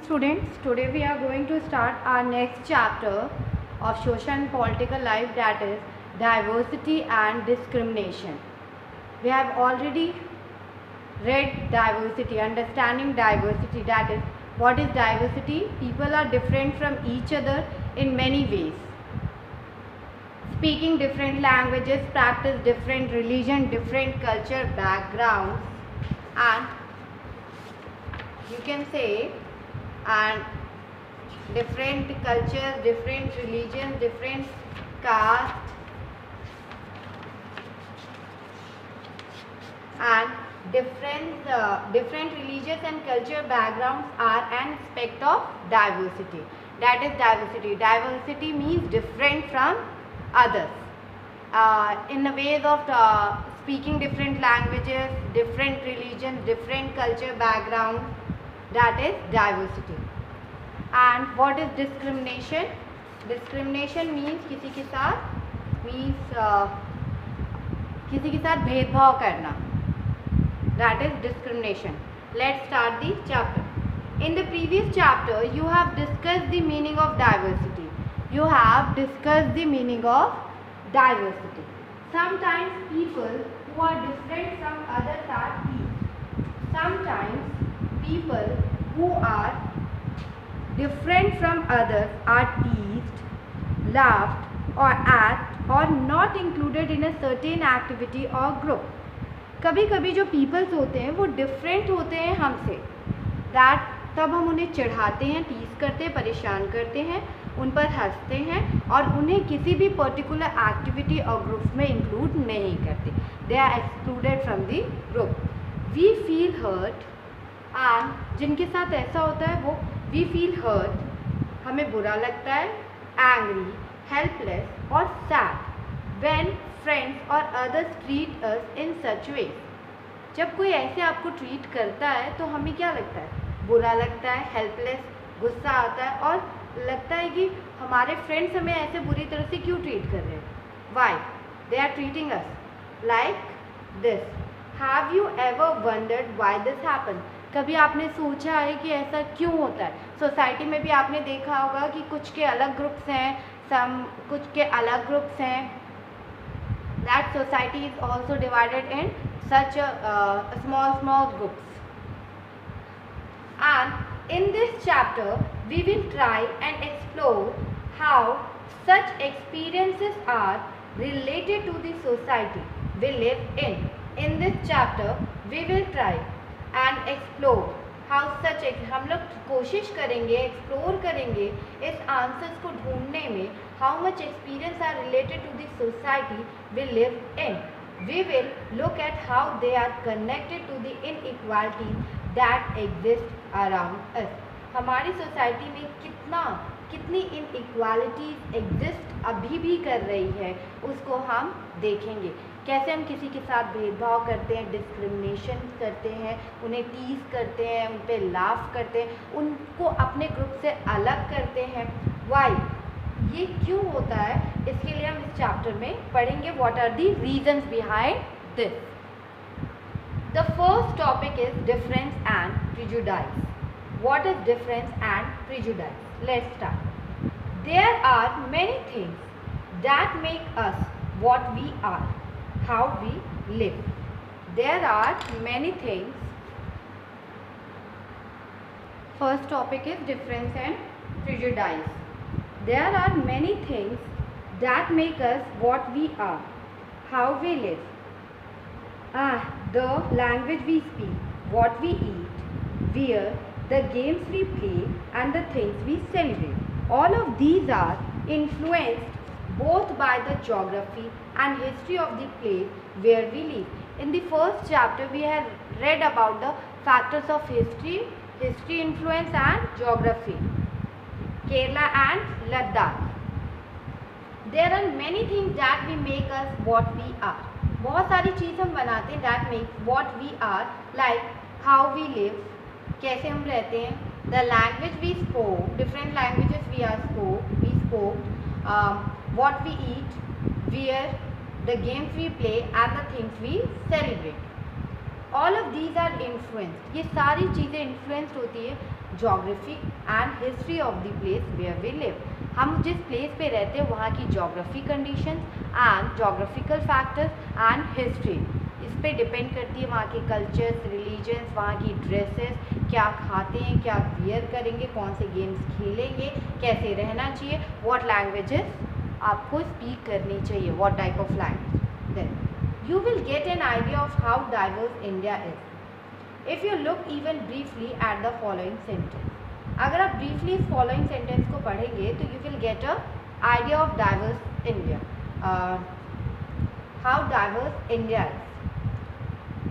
students, today we are going to start our next chapter of social and political life, that is diversity and discrimination. We have already read diversity, understanding diversity, that is what is diversity. People are different from each other in many ways, speaking different languages, practice different religion, different culture backgrounds, and you can say and different cultures, different religions, different caste, and different religious and culture backgrounds are an aspect of diversity. That is diversity. Diversity means different from others in the ways of speaking different languages, different religions, different culture backgrounds. That is diversity. And what is discrimination? Discrimination means किसी के साथ भेदभाव करना. That is discrimination. Let's start the chapter. In the previous chapter, you have discussed the meaning of diversity. You have discussed the meaning of diversity. Sometimes people who are different from others are teased. Sometimes people who are different from others are teased, laughed, or at, or not included in a certain activity or group. कभी कभी जो peoples होते हैं वो different होते हैं हमसे, that तब हम उन्हें चिढ़ाते हैं, टीज करते हैं, परेशान करते हैं, उन पर हंसते हैं और उन्हें किसी भी पर्टिकुलर एक्टिविटी और ग्रुप में इंक्लूड नहीं करते. They are excluded from the group. We feel hurt, and जिनके साथ ऐसा होता है वो वी फील हर्ट, हमें बुरा लगता है, एंग्री, हेल्पलेस और सैड व्हेन फ्रेंड्स और अदर्स ट्रीट अस इन सच वे. जब कोई ऐसे आपको ट्रीट करता है तो हमें क्या लगता है? बुरा लगता है, हेल्पलेस, गुस्सा आता है और लगता है कि हमारे फ्रेंड्स हमें ऐसे बुरी तरह से क्यों ट्रीट कर रहे हैं. Why they are treating us like this. Have you ever wondered why this happen? कभी आपने सोचा है कि ऐसा क्यों होता है? सोसाइटी में भी आपने देखा होगा कि कुछ के अलग ग्रुप्स हैं, कुछ के अलग ग्रुप्स हैं. That society is also divided in such small groups. And in this chapter we will try and explore how such experiences are related to the society we live in. In this chapter we will try and explore how such, हम लोग कोशिश करेंगे, explore करेंगे इस answers को ढूंढने में, how much experience are related to the society we live in. We will look at how they are connected to the inequality that exist around us. हमारी सोसाइटी में कितनी इनइक्वालिटीज एग्जिस्ट अभी भी कर रही है, उसको हम देखेंगे. कैसे हम किसी के साथ भेदभाव करते हैं, डिस्क्रिमिनेशन करते हैं, उन्हें टीज करते हैं, उन पे लाफ करते हैं, उनको अपने ग्रुप से अलग करते हैं. वाई, ये क्यों होता है? इसके लिए हम इस चैप्टर में पढ़ेंगे what are the reasons behind this. The first topic is difference and prejudice. What is difference and prejudice? Let's start. There are many things that make us what we are, how we live. There are many things. First topic is difference and prejudice. There are many things that make us what we are, how we live. The language we speak, what we eat, wear, the games we play, and the things we celebrate. All of these are influenced both by the geography and history of the place where we live. In the first chapter we have read about the factors of history influence and geography, Kerala and Ladakh. There are many things that we make us what we are. बहुत सारी चीज़ हम बनाते हैं that make what we are, like how we live, कैसे हम रहते हैं, the language we spoke, different languages we spoke, what we eat, wear, the games we play and the things we celebrate. All of these are influenced. ये सारी चीज़ें influenced होती है geography and history of the place where we live. हम जिस place पे रहते हैं वहाँ की geography condition and geographical factors and history इस पे डिपेंड करती है। वहाँ के कल्चर्स, रिलीजन्स, वहाँ की ड्रेसेस, क्या खाते हैं, क्या वियर करेंगे, कौन से गेम्स खेलेंगे, कैसे रहना चाहिए, व्हाट लैंग्वेजेस आपको स्पीक करनी चाहिए, what type of language. Then you will get an idea of how diverse India is if you look even briefly at the following sentence. अगर आप ब्रीफली इस फॉलोइंग सेंटेंस को पढ़ेंगे तो you will get a idea of diverse India, how diverse India is.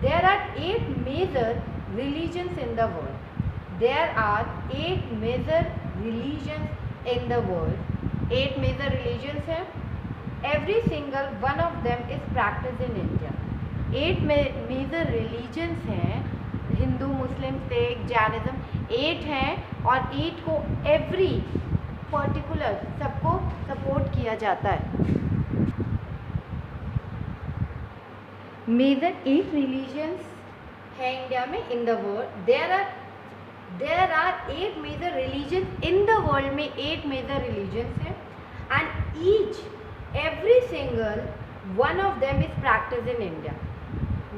There are 8 major religions in the world. There are 8 major religions in the world. 8 major religions हैं. Every single one of them is practiced in India. 8 major religions हैं. हिंदू, मुस्लिम, Sikh, Jainism 8 हैं और 8 को every particular सबको support किया जाता है। Major 8 religions है इंडिया में in the world. There are 8 major religions in the world में 8 मेजर रिलीजन्स हैं and each every single one of them is practice in India.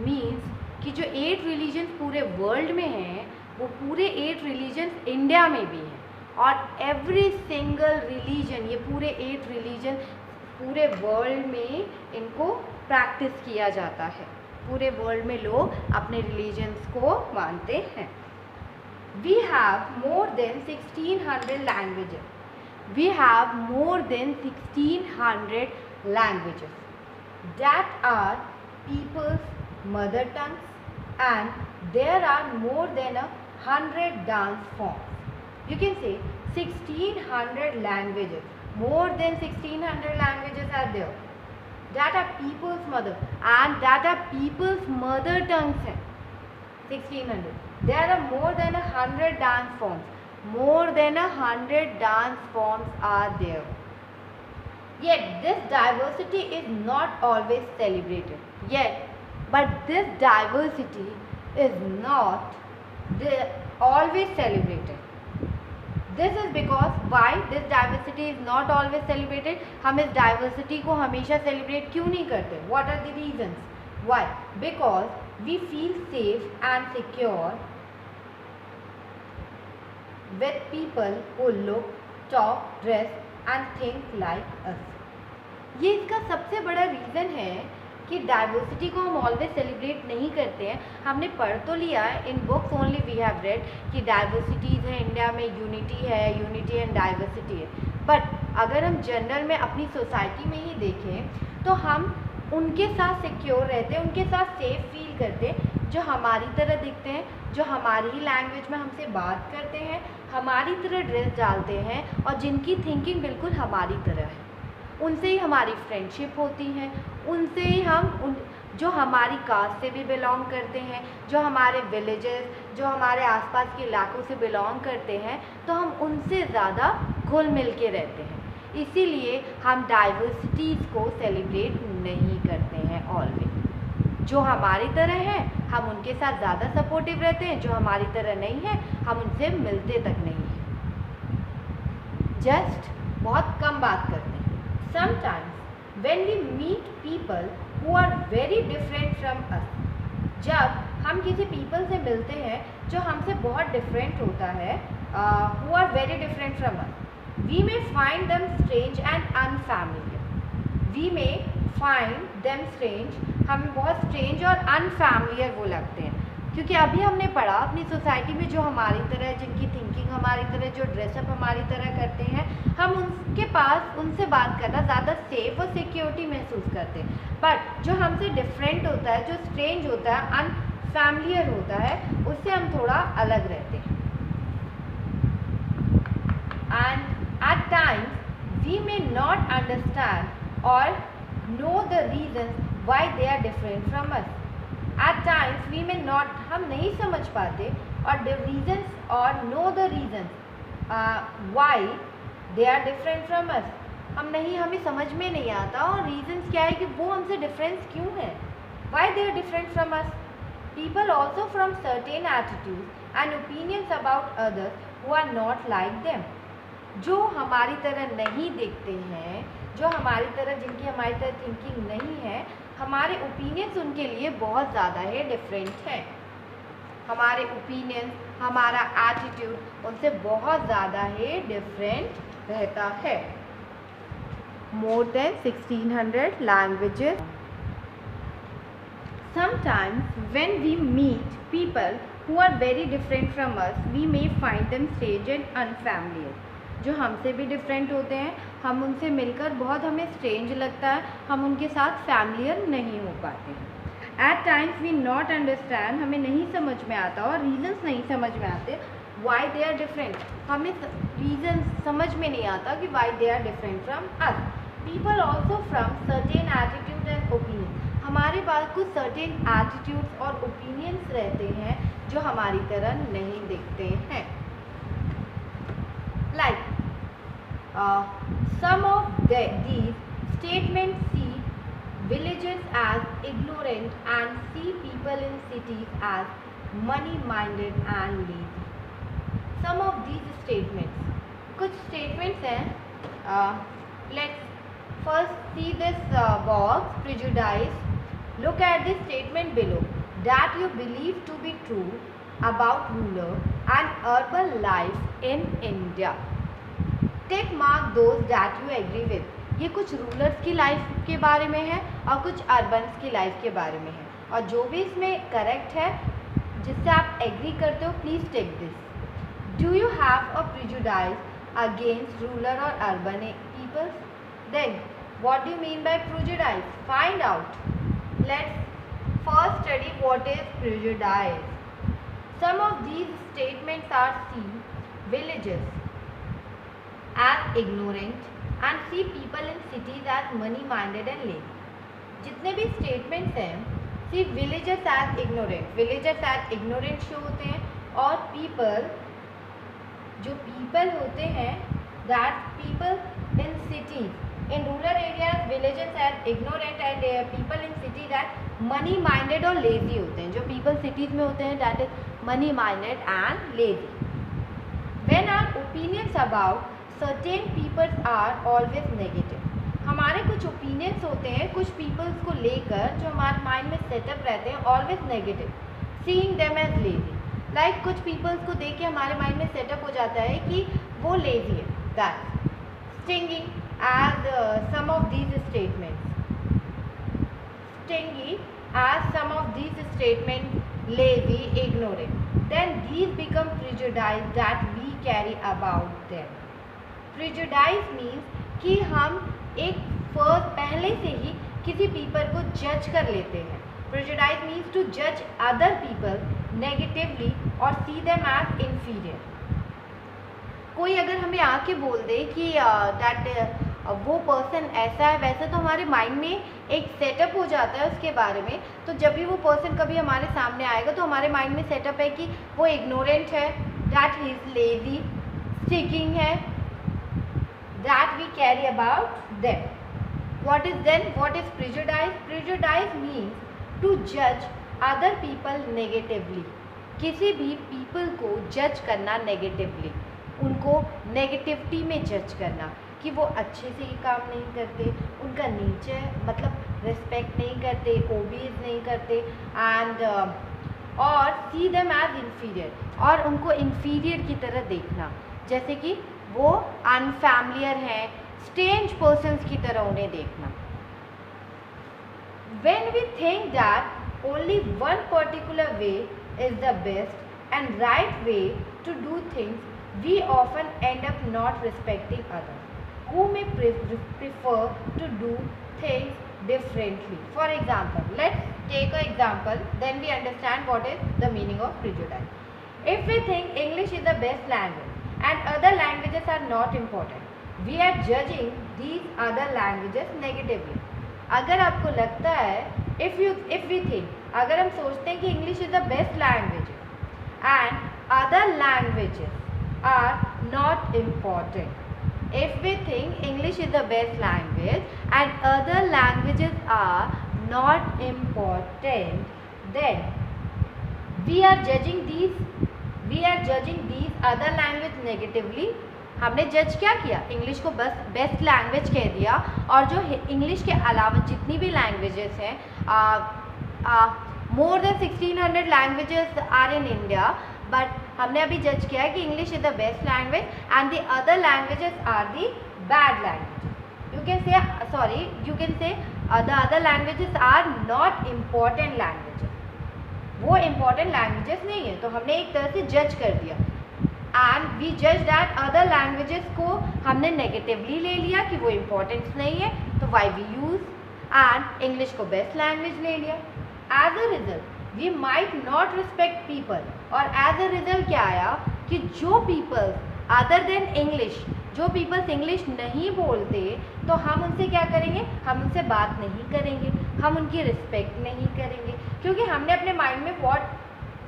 Means कि जो 8 रिलीजन्स पूरे वर्ल्ड में हैं वो पूरे 8 रिलीजन्स इंडिया में भी हैं और एवरी सिंगल रिलीजन, ये पूरे 8 रिलीजन पूरे वर्ल्ड में इनको प्रैक्टिस किया जाता है। पूरे वर्ल्ड में लोग अपने रिलीजन्स को मानते हैं। We have more than 1600 languages. We have more than 1600 languages that are peoples mother tongues and there are more than 100 dance forms. You can say 1600 languages, more than 1600 languages are there that are people's mother and that are people's mother tongues हैं 1600. There are more than 100 dance forms. More than 100 dance forms are there. Yet this diversity is not always celebrated. But this diversity is not always celebrated. This is because why this diversity is not always celebrated. हम इस diversity को हमेशा celebrate क्यों नहीं करते? What are the reasons? Why? Because we feel safe and secure with people who look, talk, dress and think like us. ये इसका सबसे बड़ा रीज़न है कि डाइवर्सिटी को हम ऑलवेज सेलिब्रेट नहीं करते हैं। हमने पढ़ तो लिया है in books only we have read कि डाइवर्सिटीज़ है इंडिया में, यूनिटी है, यूनिटी एंड डाइवर्सिटी है। बट अगर हम जनरल में अपनी सोसाइटी में ही देखें तो हम उनके साथ सिक्योर रहते हैं, उनके साथ सेफ फील करते हैं जो हमारी तरह दिखते हैं, जो हमारी ही लैंग्वेज में हमसे बात करते हैं, हमारी तरह ड्रेस डालते हैं और जिनकी थिंकिंग बिल्कुल हमारी तरह है। उनसे ही हमारी फ्रेंडशिप होती है, उनसे ही हम जो हमारी कास्ट से भी बिलोंग करते हैं, जो हमारे विलेजेस, जो हमारे आसपास के इलाकों से बिलोंग करते हैं, तो हम उनसे ज़्यादा घुल मिल के रहते हैं। इसीलिए हम डाइवर्सिटीज़ को सेलिब्रेट नहीं करते हैं ऑलवेज। जो हमारी तरह हैं हम उनके साथ ज़्यादा सपोर्टिव रहते हैं, जो हमारी तरह नहीं है हम उनसे मिलते तक नहीं हैं, जस्ट बहुत कम बात करते हैं। Sometimes when we meet people who are very different from us, जब हम किसी people से मिलते हैं जो हमसे बहुत different होता है, who are very different from us, we may find them strange and unfamiliar. We may find them strange, हमें बहुत strange और unfamiliar वो लगते हैं, क्योंकि अभी हमने पढ़ा अपनी सोसाइटी में जो हमारी तरह, जिनकी थिंकिंग हमारी तरह, जो ड्रेसअप हमारी तरह करते हैं, हम उनके पास उनसे बात करना ज़्यादा सेफ और सिक्योरिटी महसूस करते हैं। बट जो हमसे डिफरेंट होता है, जो स्ट्रेंज होता है, अनफैमिलियर होता है, उससे हम थोड़ा अलग रहते हैं। And at times we may not understand और know the reason why they are different from us. At times we may not, हम नहीं समझ पाते और द रीजन्स और know the reason why they are different from us, हमें समझ में नहीं आता और रीजन्स क्या है कि वो हमसे डिफरेंस क्यों है, why they are different from us. People also from certain attitudes and opinions about others who are not like them. जो हमारी तरह नहीं दिखते हैं, जो हमारी तरह, जिनकी हमारी तरह थिंकिंग नहीं है, हमारे ओपिनियंस उनके लिए बहुत ज़्यादा ही डिफरेंट है. हमारे ओपिनियंस, हमारा एटीट्यूड उनसे बहुत ज़्यादा ही डिफरेंट रहता है. More than 1600 languages. Sometimes when we meet people who are very different from us, we may find them strange and unfamiliar. जो हमसे भी डिफरेंट होते हैं, हम उनसे मिलकर बहुत हमें स्ट्रेंज लगता है, हम उनके साथ फैमिलियर नहीं हो पाते हैं. At times we not understand, हमें नहीं समझ में आता और रीजन्स नहीं समझ में आते वाई दे आर डिफरेंट. हमें रीजन समझ में नहीं आता कि why they are different from us. People also from certain attitude and opinion. हमारे पास कुछ सर्टेन एटीट्यूड्स और ओपिनियंस रहते हैं जो हमारी तरह नहीं दिखते हैं. Like some of these statements see villagers as ignorant and see people in cities as money-minded and lazy. Some of these statements, कुछ statements हैं. Let's first see this box, prejudice. Look at this statement below that you believe to be true about rural and urban life in India. Take mark those that you agree with. ये कुछ rulers की life के बारे में है और कुछ अर्बन्स की लाइफ के बारे में है, और जो भी इसमें करेक्ट है, जिससे आप एग्री करते हो, please take this. Do you have a prejudice against rural और urban peoples? Then what do you mean by prejudice? Find out. Let's first study what is prejudice. Some of these statements are see villages as ignorant and see people in cities as money-minded and lazy. जितने भी statements हैं, see villagers as ignorant, villagers as ignorant show होते हैं, और people, जो people होते हैं, that people in cities, in rural areas villagers as ignorant and people in cities as money minded और लेजी होते हैं. जो पीपल सिटीज़ में होते हैं that is money minded and lazy. When our opinions about certain peoples are always negative. हमारे कुछ opinions होते हैं कुछ पीपल्स को लेकर जो हमारे माइंड में सेटअप रहते हैं always negative. Seeing them as lazy. Like कुछ पीपल्स को देख के हमारे माइंड में सेटअप हो जाता है कि वो लेजी है. That stinging as some of these statements. Stingy as some of these statements, lazy, ignorant. Then these become prejudice that we carry about them. Prejudice means कि हम एक पहले से ही किसी people को जज कर लेते हैं. Prejudice means to judge other people negatively or see them as inferior. कोई अगर हमें आके बोल दे कि that वो पर्सन ऐसा है वैसा, तो हमारे माइंड में एक सेटअप हो जाता है उसके बारे में. तो जब भी वो पर्सन कभी हमारे सामने आएगा तो हमारे माइंड में सेटअप है कि वो इग्नोरेंट है, that he is lazy, sticking है, that we carry about them. What is then, what is prejudice? Prejudice means to जज अदर पीपल नेगेटिवली. किसी भी पीपल को जज करना नेगेटिवली, उनको नेगेटिविटी में जज करना कि वो अच्छे से ये काम नहीं करते, उनका नेचर मतलब रिस्पेक्ट नहीं करते, ओबीज नहीं करते, एंड और सी देम एज इन्फीरियर, और उनको इन्फीरियर की तरह देखना, जैसे कि वो अनफैमिलियर हैं, स्ट्रेंज पर्सन्स की तरह उन्हें देखना. When we think that only one particular way is the best and right way to do things, we often end up not respecting others who may prefer to do things differently. For example, let's take an example, then we understand what is the meaning of prejudice. If we think English is the best language and other languages are not important, we are judging these other languages negatively. अगर आपको लगता है, if we think, अगर हम सोचते हैं कि English is the best language and other languages are not important, if we think English is the best language and other languages are not important, then we are judging these means other language negatively. हमने जज क्या किया, English को बस best language कह दिया, और जो इंग्लिश के अलावा जितनी भी लैंग्वेजेस हैं, more than 1600 languages are in India, but हमने अभी जज किया है कि English is the best language and the other languages are the bad language. You can say the other languages are not important languages, वो important languages नहीं है, तो हमने एक तरह से जज कर दिया। एंड वी जज दैट अदर लैंग्वेजेस को हमने नेगेटिवली ले लिया कि वो इम्पोर्टेंस नहीं है, तो why we use, and English को बेस्ट लैंग्वेज ले लिया। As a result we might not respect people, और एज अ रिजल्ट क्या आया कि जो पीपल्स अदर देन इंग्लिश, जो पीपल्स इंग्लिश नहीं बोलते, तो हम उनसे क्या करेंगे, हम उनसे बात नहीं करेंगे, हम उनकी रिस्पेक्ट नहीं करेंगे, क्योंकि हमने अपने माइंड में व्हाट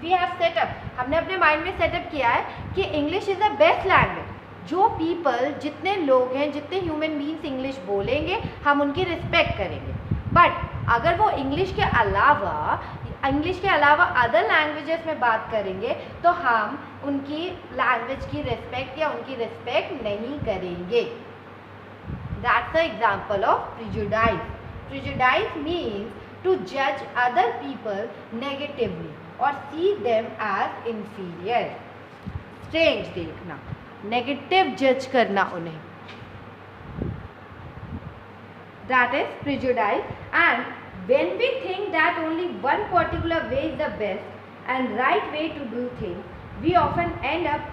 वी हैव सेटअप, हमने अपने माइंड में सेटअप किया है कि English is the best language. जो पीपल, जितने लोग हैं, जितने ह्यूमन बींग्स इंग्लिश बोलेंगे, हम उनकी रिस्पेक्ट करेंगे। बट अगर वो इंग्लिश के अलावा अदर लैंग्वेजेस में बात करेंगे, तो हम उनकी लैंग्वेज की रिस्पेक्ट या उनकी रिस्पेक्ट नहीं करेंगे। That's the example of prejudice. Prejudice means to जज अदर पीपल नेगेटिवली और see them as inferior. Strange देखना, नेगेटिव जज करना उन्हें, that is prejudice. And when we think that only one particular way is the best and right way to do things, we often end up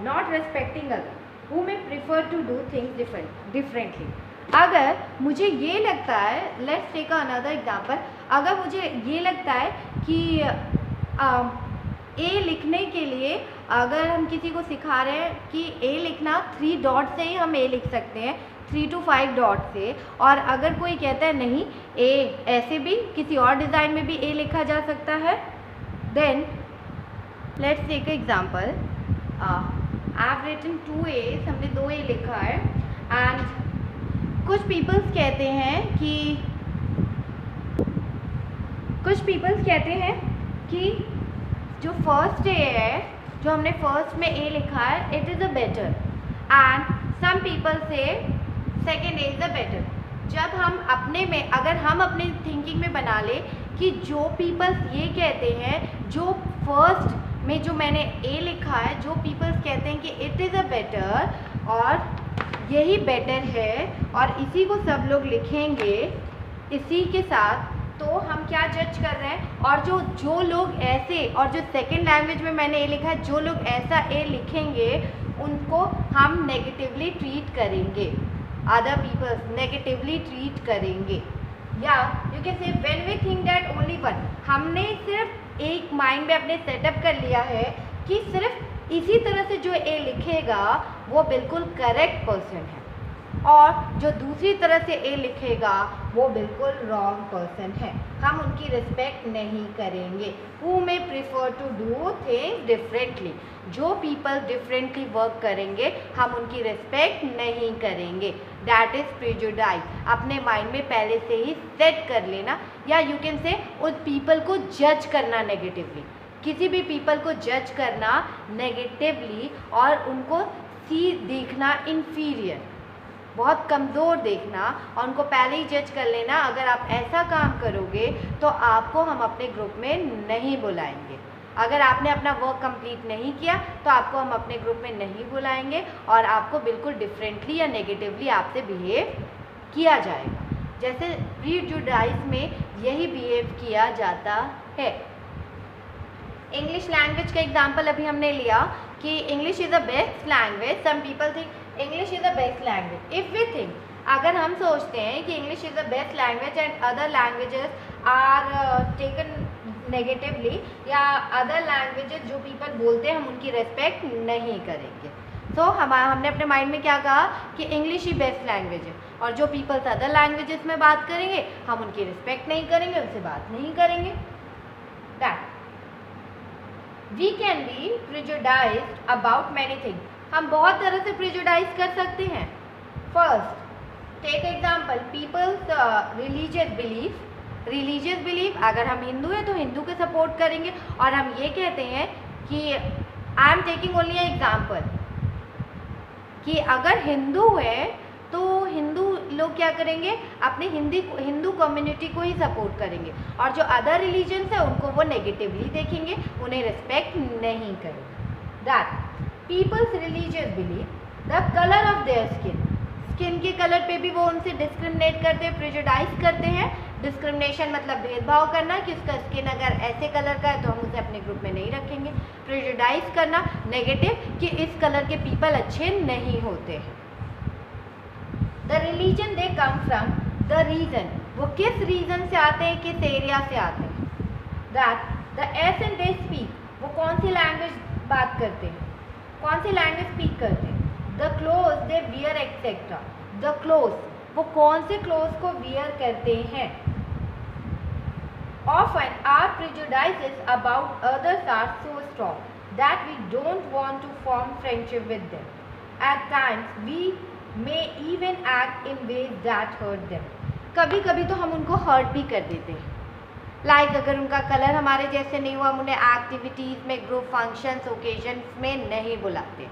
not respecting others who may prefer to do things differently. अगर मुझे ये लगता है, let's take another example, अगर मुझे ये लगता है कि ए लिखने के लिए अगर हम किसी को सिखा रहे हैं कि ए लिखना 3 डॉट से ही हम ए लिख सकते हैं, 3 to 5 डॉट से, और अगर कोई कहता है नहीं ए ऐसे भी किसी और डिज़ाइन में भी ए लिखा जा सकता है, then let's take example. I have written 2 A's, हमने 2 A लिखा है, एंड कुछ पीपल्स कहते हैं कि जो फर्स्ट ए है, जो हमने फर्स्ट में ए लिखा है, it is a better, and some people say second is the better. जब हम अगर हम अपने थिंकिंग में बना ले कि जो पीपल्स ये कहते हैं, जो फर्स्ट में जो मैंने ए लिखा है, जो पीपल्स कहते हैं कि इट इज़ अ बेटर और यही बेटर है और इसी को सब लोग लिखेंगे इसी के साथ, तो हम क्या जज कर रहे हैं, और जो लोग ऐसे, और जो सेकेंड लैंग्वेज में मैंने ए लिखा है, जो लोग ऐसा ए लिखेंगे उनको हम नेगेटिवली ट्रीट करेंगे, अदर पीपल्स नेगेटिवली ट्रीट करेंगे। या you can say when we think that only one, हमने सिर्फ एक माइंड में अपने सेटअप कर लिया है कि सिर्फ इसी तरह से जो ए लिखेगा वो बिल्कुल करेक्ट पर्सन है, और जो दूसरी तरह से ए लिखेगा वो बिल्कुल रॉन्ग पर्सन है, हम उनकी रिस्पेक्ट नहीं करेंगे। Who may prefer to do things differently, जो पीपल डिफरेंटली वर्क करेंगे हम उनकी रिस्पेक्ट नहीं करेंगे। That is prejudice. अपने माइंड में पहले से ही सेट कर लेना, या यू कैन से उस पीपल को जज करना नेगेटिवली, किसी भी पीपल को जज करना नेगेटिवली और उनको देखना इन्फीरियर, बहुत कमज़ोर देखना, और उनको पहले ही जज कर लेना। अगर आप ऐसा काम करोगे तो आपको हम अपने ग्रुप में नहीं बुलाएंगे, अगर आपने अपना वर्क कंप्लीट नहीं किया तो आपको हम अपने ग्रुप में नहीं बुलाएंगे, और आपको बिल्कुल डिफरेंटली या नेगेटिवली आपसे बिहेव किया जाएगा, जैसे प्रिजुडाइज में यही बिहेव किया जाता है। इंग्लिश लैंग्वेज का एग्जाम्पल अभी हमने लिया कि English is the best language, some people think English is the best language. If we think, अगर हम सोचते हैं कि English is the best language and other languages are taken negatively, या अदर लैंग्वेजेस जो पीपल बोलते हैं हम उनकी रेस्पेक्ट नहीं करेंगे, तो हमने अपने माइंड में क्या कहा कि इंग्लिश ही बेस्ट लैंग्वेज है, और जो पीपल्स अदर लैंग्वेजेस में बात करेंगे हम उनकी रिस्पेक्ट नहीं करेंगे, उनसे बात नहीं करेंगे। That we can be prejudiced about many things, हम बहुत तरह से प्रिजुडाइज कर सकते हैं। First take example peoples religious belief, अगर हम हिंदू हैं तो हिंदू के सपोर्ट करेंगे, और हम ये कहते हैं कि I am taking only example कि अगर हिंदू है तो हिंदू लोग क्या करेंगे, अपने हिंदू कम्युनिटी को ही सपोर्ट करेंगे, और जो अदर रिलीजन्स है उनको वो नेगेटिवली देखेंगे, उन्हें रिस्पेक्ट नहीं करेंगे। That peoples religious believe the colour of their skin के कलर पे भी वो उनसे डिस्क्रिमिनेट करते हैं, प्रेजुडाइज करते हैं। डिस्क्रिमिनेशन मतलब भेदभाव करना कि उसका स्किन अगर ऐसे कलर का है तो हम उसे अपने ग्रुप में नहीं रखेंगे। प्रेजुडाइज करना नेगेटिव कि इस कलर के पीपल अच्छे नहीं होते हैं। The religion they come from the region, वो किस रीजन से आते हैं, किस एरिया से आते हैं। That the accent they speak, वो कौन सी लैंग्वेज बात करते हैं, कौन सी लैंग्वेज स्पीक करते हैं। The cloth they wear etcetera, the cloth वो कौन से क्लोथ को वियर करते हैं। Often our prejudices about others are so strong that we don't want to form friendship with them. At times we may even act in ways that hurt them. कभी कभी तो हम उनको हर्ट भी कर देते हैं। लाइक अगर उनका कलर हमारे जैसे नहीं हुआ, हम उन्हें एक्टिविटीज़ में, ग्रुप फंक्शंस, ओकेजन्स में नहीं बुलाते,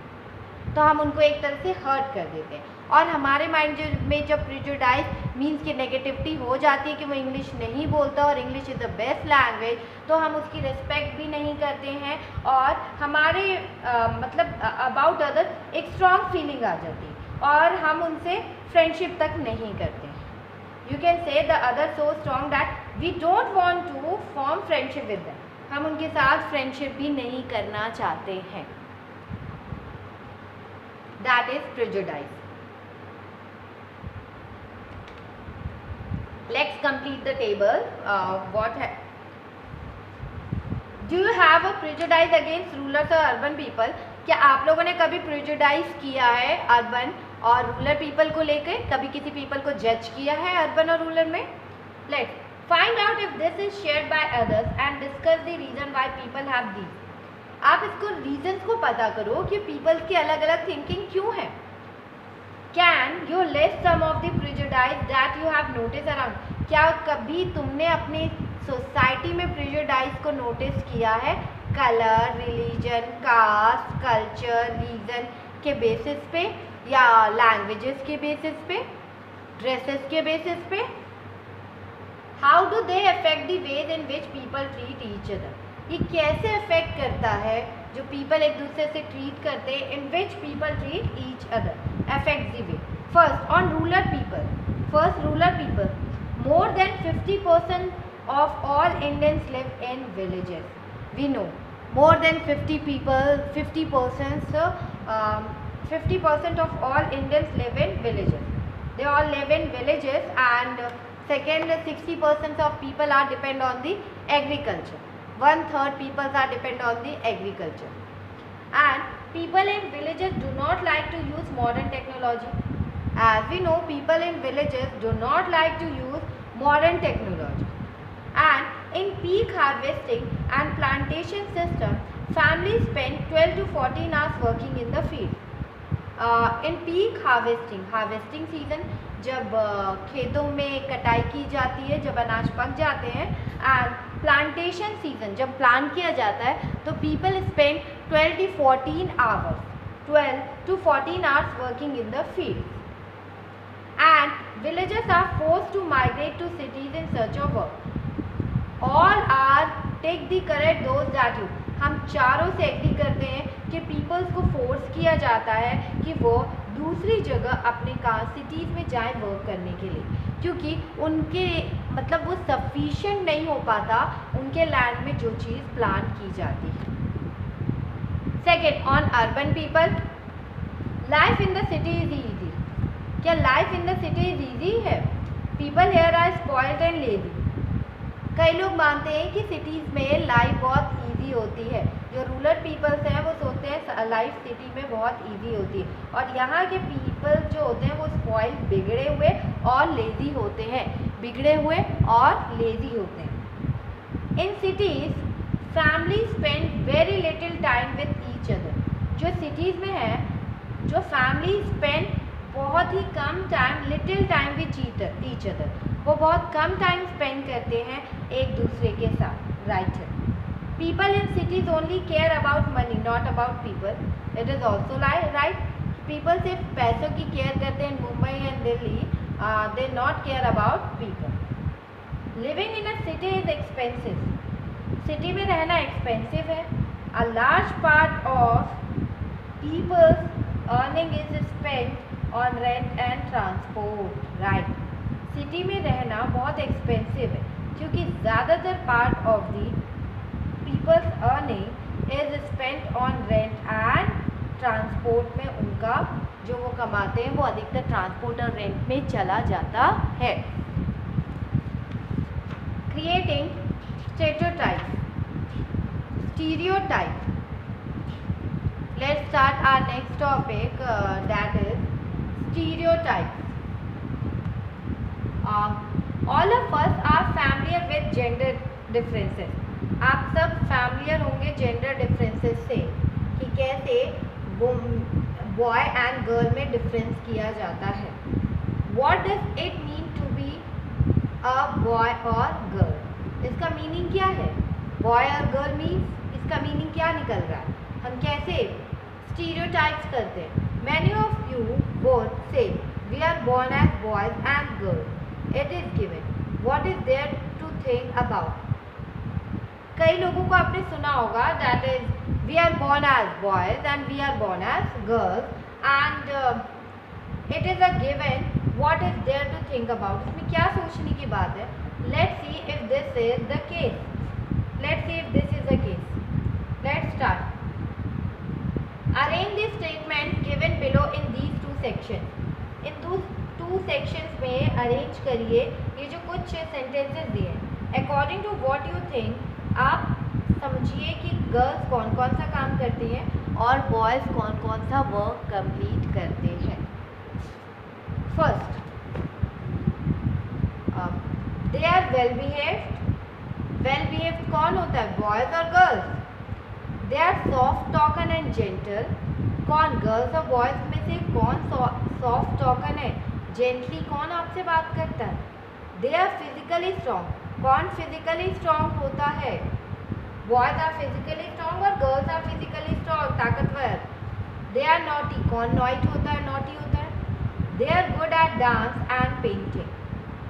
तो हम उनको एक तरह से हर्ट कर देते हैं। और हमारे माइंड में जब प्रेजुडाइज मीन्स की नेगेटिविटी हो जाती है कि वो इंग्लिश नहीं बोलता और English is the best language, तो हम उसकी रिस्पेक्ट भी नहीं करते हैं, और हमारे मतलब अबाउट अदर एक स्ट्रॉन्ग फीलिंग आ जाती है और हम उनसे फ्रेंडशिप तक नहीं करते हैं। You can say the other so strong that we don't want to form friendship with them, हम उनके साथ फ्रेंडशिप भी नहीं करना चाहते हैं। That is prejudice. Let's complete the table. Do you have a prejudice against rulers or urban people? क्या आप लोगों ने कभी प्रेजुडाइज किया है अर्बन और रूरल पीपल को लेकर, कभी किसी पीपल को जज किया है अर्बन और रूरल में? Let's find out if this is shared by others and discuss the reason why people have these. आप इसको रीजंस को पता करो कि पीपल्स की अलग अलग थिंकिंग क्यों है। Can you list some of the prejudice that you have noticed around? क्या कभी तुमने अपनी सोसाइटी में प्रेजुडाइज को नोटिस किया है colour, religion, caste, culture, region के बेसिस पे, या लैंग्वेजेस के बेसिस पे, ड्रेसेस के बेसिस पे? How do they affect the ways in which people treat each other? ये कैसे अफेक्ट करता है जो पीपल एक दूसरे से ट्रीट करते हैं, in which people treat each other affect the way. First on rural people, first rural people, more than 50% of all Indians live in villages. We know more than 50% of all Indians live in villages. They all live in villages, and second 60% of people are depend on the agriculture. 1/3 people are depend on the agriculture, and people in villages do not like to use modern technology. As we know, people in villages do not like to use modern technology. And in peak harvesting and plantation system, families spend 12 to 14 hours working in the field. In peak harvesting season, जब खेतों में कटाई की जाती है, जब अनाज पक जाते हैं, and plantation season जब प्लान किया जाता है, तो people spend 12 to 14 hours working in the field. And villagers are forced to migrate to cities in search of work. All are take the correct those that you. हम चारों से agree करते हैं कि पीपल्स को फोर्स किया जाता है कि वो दूसरी जगह अपने सिटीज़ में जाएं वर्क करने के लिए, क्योंकि उनके मतलब वो सफिशिएंट नहीं हो पाता उनके लैंड में जो चीज़ प्लान की जाती है। Second on urban people, life in the city is easy. क्या life in the city is easy है? People here are spoiled and lazy. कई लोग मानते हैं कि सिटीज़ में लाइफ बहुत ईजी होती है। जो रूरल पीपल्स हैं वो सोचते हैं लाइफ सिटी में बहुत ईजी होती है, और यहाँ के पीपल जो होते हैं वो स्पॉइल्ड, बिगड़े हुए और लेजी होते हैं, बिगड़े हुए और लेजी होते हैं। In cities family spend very little time with each other. जो सिटीज़ में है, जो फैमिली स्पेंड बहुत ही कम time, little time with each other, वो बहुत कम टाइम स्पेंड करते हैं एक दूसरे के साथ। राइट है। People in cities only care about money, not about people. It is also right. People सिर्फ पैसों की केयर करते हैं. Mumbai and Delhi they not care about people. Living in a city is expensive. City में रहना expensive है. A large part of people's earning is spent on rent and transport. Right. City में रहना बहुत expensive है क्योंकि ज़्यादातर part of the people's earning is spent on rent and transport में उनका जो वो कमाते हैं वो अधिकतर ट्रांसपोर्ट और रेंट में चला जाता है. Creating stereotypes. Let's start our next topic, that is stereotypes. All of us are familiar with gender differences. आप सब फैमिलियर होंगे जेंडर डिफरेंसेस से कि कैसे बॉय एंड गर्ल में डिफरेंस किया जाता है. What does it mean to be a boy और गर्ल? इसका मीनिंग क्या है? बॉय और गर्ल मीन्स इसका मीनिंग क्या निकल रहा है? हम कैसे स्टीरियोटाइप्स करते हैं? Many of you both say we are born as boys and girl. It is given. What is there to think about? कई लोगों को आपने सुना होगा that is we are born as boys and we are born as girls and it is a given. What is there to think about? इसमें क्या सोचने की बात है? Let's see if this is the case. Let's start. Arrange the statement given below in these two sections. In two sections में arrange करिए ये जो कुछ सेंटेंसेस दिए हैं. According to what you think, आप समझिए कि गर्ल्स कौन कौन सा काम करती हैं और बॉयज़ कौन कौन सा वर्क कंप्लीट करते हैं. First, they are well behaved कौन होता है? बॉयज़ और girls. They are soft spoken and gentle. कौन? गर्ल्स और बॉयज़ में से कौन सॉफ्ट टॉकन है? जेंटली कौन आपसे बात करता है? They are physically strong. कौन फिजिकली स्ट्रॉन्ग होता है? बॉयज आर फिजिकली स्ट्रॉन्ग और गर्ल्स आर फिजिकली स्ट्रॉन्ग, ताकतवर. They are naughty. कौन नॉटी होता है? नॉटी होता है. They are good at dance and painting.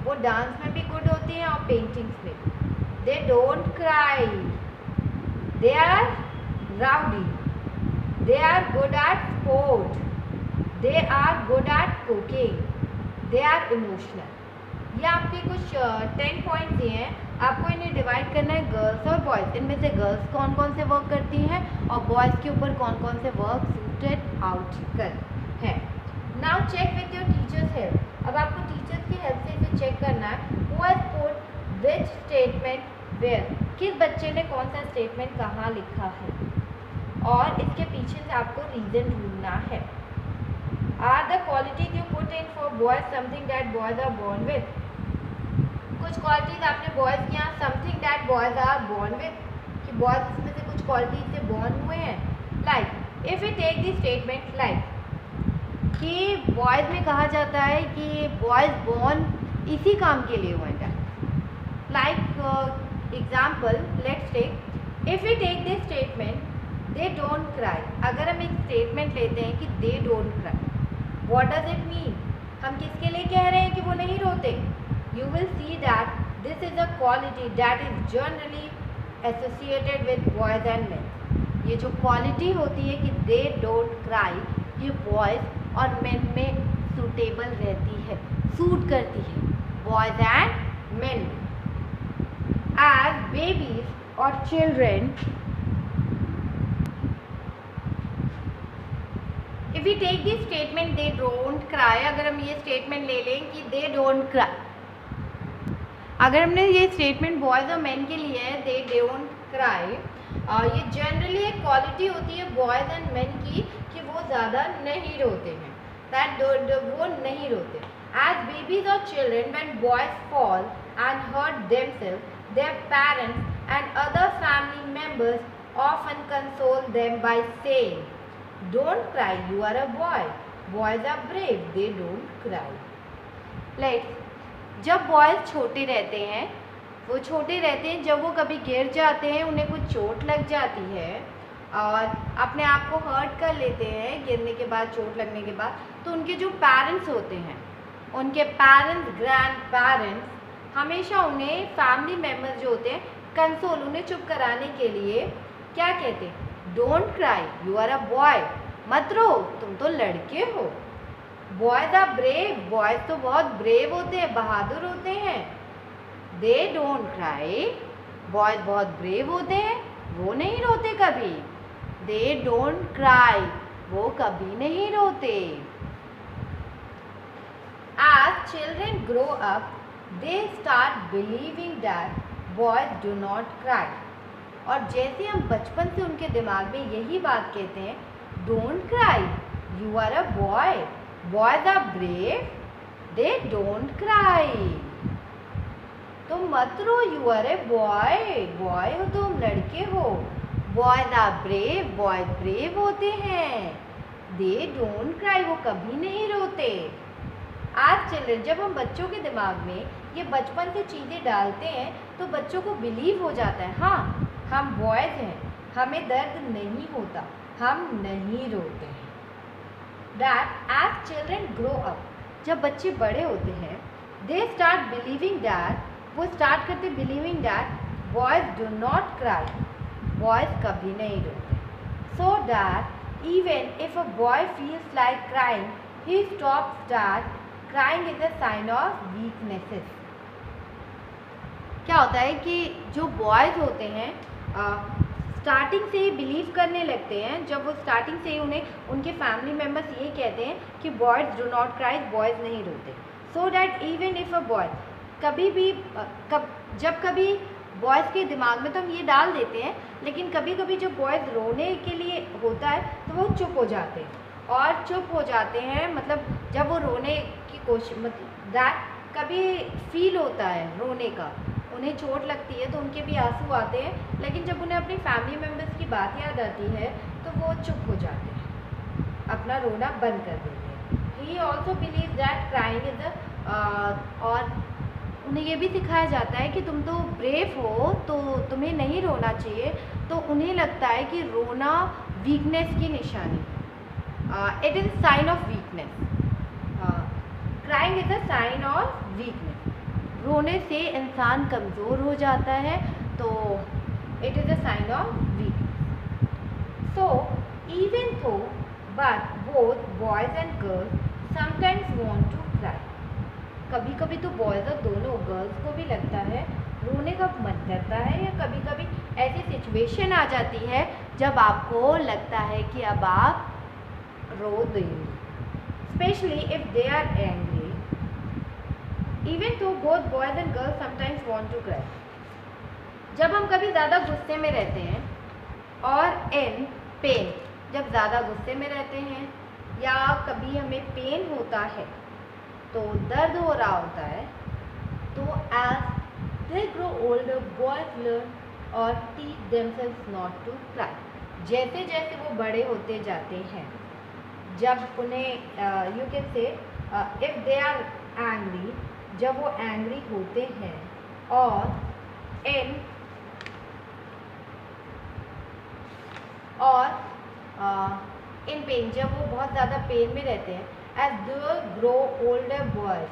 वो डांस में भी गुड होती हैं और पेंटिंग्स में. They don't cry. They are rowdy. They are good at sport. They are good at cooking. They are emotional. ये आपके कुछ 10 पॉइंट दिए हैं. आपको इन्हें डिवाइड करना है गर्ल्स और बॉयज़. इनमें से गर्ल्स कौन कौन से वर्क करती हैं और बॉयज़ के ऊपर कौन कौन से वर्क सूटेड आउट कर हैं. Now check with your teacher's help. अब आपको टीचर्स की हेल्प से इसे चेक करना है. Who has put which statement where? किस बच्चे ने कौन सा स्टेटमेंट कहाँ लिखा है और इसके पीछे से आपको रीज़न ढूंढना है. Are the qualities you put in for boys something that boys are born with? कुछ क्वालिटीज़ आपने बॉयज़ की यहाँ something that boys are born with, कि बॉयज़ इसमें से कुछ क्वालिटीज़ से बॉर्न हुए हैं. Like if you take the statement like कि बॉयज़ में कहा जाता है कि बॉयज़ बॉर्न इसी काम के लिए हुए हैं. Like example let's take, if you take the statement they don't cry. अगर हम एक स्टेटमेंट लेते हैं कि they don't cry, what does it mean? हम किसके लिए कह रहे हैं कि वो नहीं रोते? You will see that this is a quality that is generally associated with boys and men. ये जो क्वालिटी होती है कि they don't cry, ये बॉयज़ और men में सूटेबल रहती है, सूट करती है boys and men. As babies or children, if we take this statement they don't cry, अगर हम ये स्टेटमेंट ले लें कि they don't cry, अगर हमने ये स्टेटमेंट बॉयज़ और मेन के लिए है दे डोंट क्राई, ये जनरली एक क्वालिटी होती है बॉयज़ एंड मेन की कि वो ज़्यादा नहीं रोते हैं. दैट वो नहीं रोते. एज बेबीज और children when boys fall and hurt themselves, their parents and other family members often console them by saying don't cry, you are a boy. Boys are brave, they don't cry. Let's, जब boys छोटे रहते हैं वो छोटे रहते हैं, जब वो कभी गिर जाते हैं, उन्हें कुछ चोट लग जाती है और अपने आप को हर्ट कर लेते हैं गिरने के बाद, चोट लगने के बाद, तो उनके जो पेरेंट्स होते हैं, उनके पेरेंट्स, ग्रैंड पेरेंट्स हमेशा उन्हें, फैमिली मेम्बर्स जो होते हैं, कंसोल, उन्हें चुप कराने के लिए क्या कहते हैं, don't cry, you are a boy, मत रो, तुम तो लड़के हो। बॉयज आर ब्रेव, बॉयज तो बहुत ब्रेव होते हैं, बहादुर होते हैं। दे डोंट क्राई, बॉयज बहुत ब्रेव होते हैं, वो नहीं रोते कभी। दे डोंट क्राई, वो कभी नहीं रोते। As children grow up, they start believing that boys do not cry. और जैसे हम बचपन से उनके दिमाग में यही बात कहते हैं, don't cry, you are a boy, boys are brave, they don't cry, तुम मत रो, you are a boy, boy हो तुम, लड़के हो। Boys are brave, boys brave होते हैं। दे डोंट क्राई, वो कभी नहीं रोते। आज चिल्ड्रन, जब हम बच्चों के दिमाग में ये बचपन से चीज़ें डालते हैं तो बच्चों को बिलीव हो जाता है, हाँ हम बॉयज़ हैं, हमें दर्द नहीं होता, हम नहीं रोते हैं। That as children grow up, जब बच्चे बड़े होते हैं, दे स्टार्ट बिलीविंग दैट, वो स्टार्ट करते believing that boys do not cry, boys कभी नहीं रोते। So that even if a boy feels like crying, he stops that crying is a sign of weaknesses. क्या होता है कि जो बॉयज़ होते हैं स्टार्टिंग से ही बिलीव करने लगते हैं, जब वो स्टार्टिंग से ही उन्हें उनके फैमिली मेम्बर्स ये कहते हैं कि boys do not cry, boys नहीं रोते। So that even if a boy, कभी भी जब कभी बॉयज़ के दिमाग में तो हम ये डाल देते हैं, लेकिन कभी कभी जब बॉयज़ रोने के लिए होता है तो वो चुप हो जाते हैं, और चुप हो जाते हैं मतलब जब वो रोने की कोशिश, मतलब दैट कभी फील होता है रोने का, उन्हें चोट लगती है तो उनके भी आंसू आते हैं, लेकिन जब उन्हें अपनी फैमिली मेम्बर्स की बात याद आती है तो वो चुप हो जाते हैं, अपना रोना बंद कर देते हैं। He also believe that crying is और उन्हें ये भी सिखाया जाता है कि तुम तो ब्रेव हो, तो तुम्हें नहीं रोना चाहिए, तो उन्हें लगता है कि रोना वीकनेस की निशानी, it is sign of weakness, crying is a sign of weakness, रोने से इंसान कमज़ोर हो जाता है, तो it is a sign of weakness. So even though but both boys and girls sometimes want to cry, कभी कभी तो बॉयज़ और दोनों गर्ल्स को भी लगता है, रोने का मन करता है, या कभी कभी ऐसी सिचुएशन आ जाती है जब आपको लगता है कि अब आप रो देंगे, specially if they are angry. Even though both boys and girls sometimes want to cry, जब हम कभी ज़्यादा गुस्से में रहते हैं और इन पेन, जब ज़्यादा गुस्से में रहते हैं या कभी हमें पेन होता है, तो दर्द हो रहा होता है, तो as they grow older boys learn और teach themselves not to cry, जैसे जैसे वो बड़े होते जाते हैं, जब उन्हें you can say if they are angry, जब वो एंग्री होते हैं, और इन पेन, जब वो बहुत ज़्यादा पेन में रहते हैं, as they grow older boys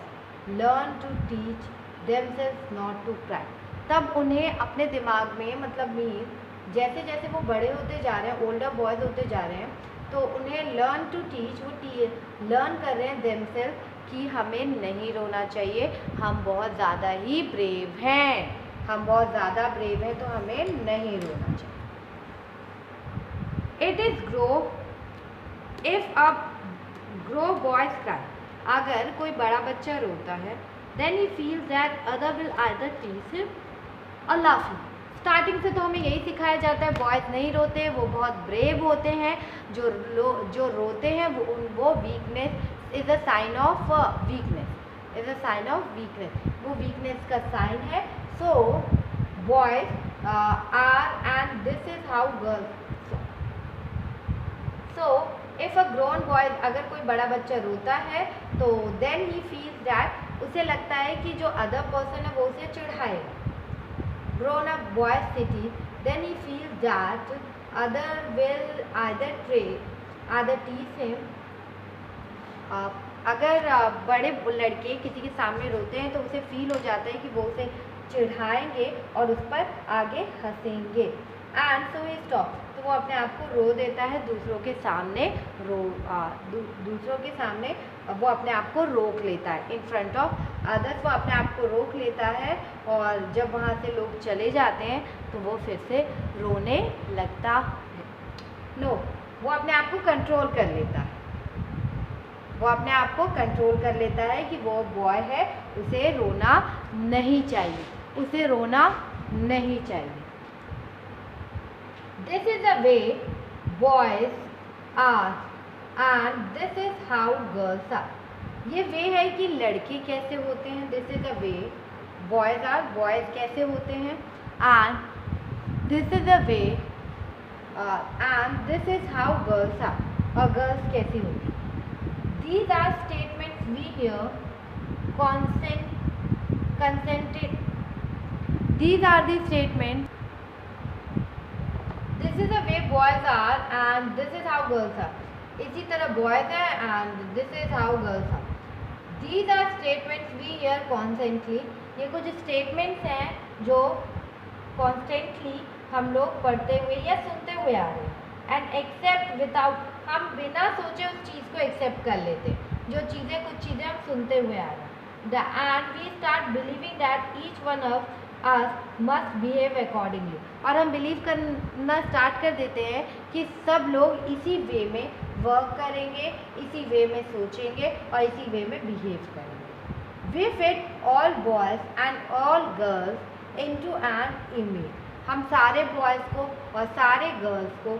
learn to teach themselves not to cry, तब उन्हें अपने दिमाग में, मतलब मीन्स जैसे जैसे वो बड़े होते जा रहे हैं, ओल्डर बॉयज़ होते जा रहे हैं, तो उन्हें लर्न टू टीच, वो लर्न कर रहे हैं देमसेल्व्स कि हमें नहीं रोना चाहिए, हम बहुत ज़्यादा ही ब्रेव हैं, हम बहुत ज़्यादा ब्रेव हैं, तो हमें नहीं रोना चाहिए। It is grow if a grow boys cry, अगर कोई बड़ा बच्चा रोता है, then he feels that other will either teach him और लाफ हिम। स्टार्टिंग से तो हमें यही सिखाया जाता है, बॉयज़ नहीं रोते, वो बहुत ब्रेव होते हैं, जो रोते हैं वो weakness is a sign of weakness, is a sign of weakness, वो वीकनेस का साइन है। So boys are and this is how girls. So if a grown boy, अगर कोई बड़ा बच्चा रोता है, तो देन ही फील्स दैट, उसे लगता है कि जो अदर पर्सन है वो उसे चिढ़ाएगा, grown up boy's city, then he feels that other will either tease him. अगर बड़े लड़के किसी के सामने रोते हैं तो उसे फील हो जाता है कि वो उसे चिढ़ाएंगे और उस पर आगे हंसेंगे. एंड सो ही स्टॉप, तो वो अपने आप को रो देता है दूसरों के सामने. दूसरों के सामने वो अपने आप को रोक लेता है. इन फ्रंट ऑफ अदर्स वो अपने आप को रोक लेता है और जब वहाँ से लोग चले जाते हैं तो वो फिर से रोने लगता है. नो, वो अपने आप को कंट्रोल कर लेता है. वो अपने आप को कंट्रोल कर लेता है कि वो बॉय है, उसे रोना नहीं चाहिए, उसे रोना नहीं चाहिए. This is the way boys are and this is how girls are. ये वे है कि लड़के कैसे होते हैं. This is the way boys are, boys कैसे होते हैं. And this is the way and this is how girls are, और गर्ल्स कैसी होती हैं. These are statements we hear consented. These are the statements. This is the way boys are and this is how girls are. इसी तरह boys हैं and this is how girls are. These are statements we hear constantly. ये कुछ statements हैं जो constantly हम लोग पढ़ते हुए या सुनते हुए आ रहे हैं. And accept without, हम बिना सोचे उस चीज़ को एक्सेप्ट कर लेते हैं. जो चीज़ें, कुछ चीज़ें हम सुनते हुए आ रहे हैं. And we start believing that each one of us must behave accordingly. और हम बिलीव करना स्टार्ट कर देते हैं कि सब लोग इसी वे में वर्क करेंगे, इसी वे में सोचेंगे और इसी वे में बिहेव करेंगे. We fit all boys and all girls into an image. हम सारे बॉयज़ को और सारे गर्ल्स को